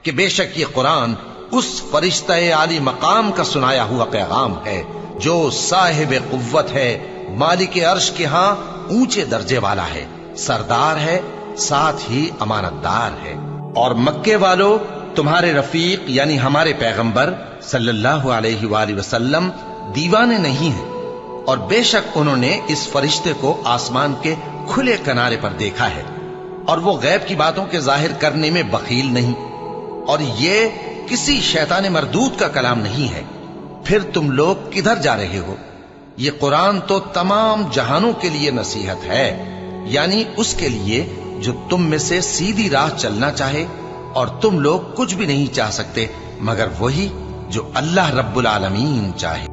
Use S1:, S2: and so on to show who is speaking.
S1: कि बेशक ये कुरान उस फरिश्ता आली मकाम का सुनाया हुआ पैगाम है जो साहिब कुव्वत है, मालिक अर्श के यहां ऊंचे दर्जे वाला है, सरदार है, साथ ही अमानतदार है। और मक्के वालों, तुम्हारे रफीक यानी हमारे पैगंबर सल्लल्लाहु अलैहि वसल्लम दीवाने नहीं हैं, और बेशक उन्होंने इस फरिश्ते को आसमान के खुले किनारे पर देखा है, और वो गैब की बातों के जाहिर करने में बखील नहीं, और ये किसी शैतान मरदूद का कलाम नहीं है। फिर तुम लोग किधर जा रहे हो? ये कुरान तो तमाम जहानों के लिए नसीहत है, यानी उसके लिए जो तुम में से सीधी राह चलना चाहे, और तुम लोग कुछ भी नहीं चाह सकते मगर वही जो अल्लाह रब्बुल आलमीन चाहे।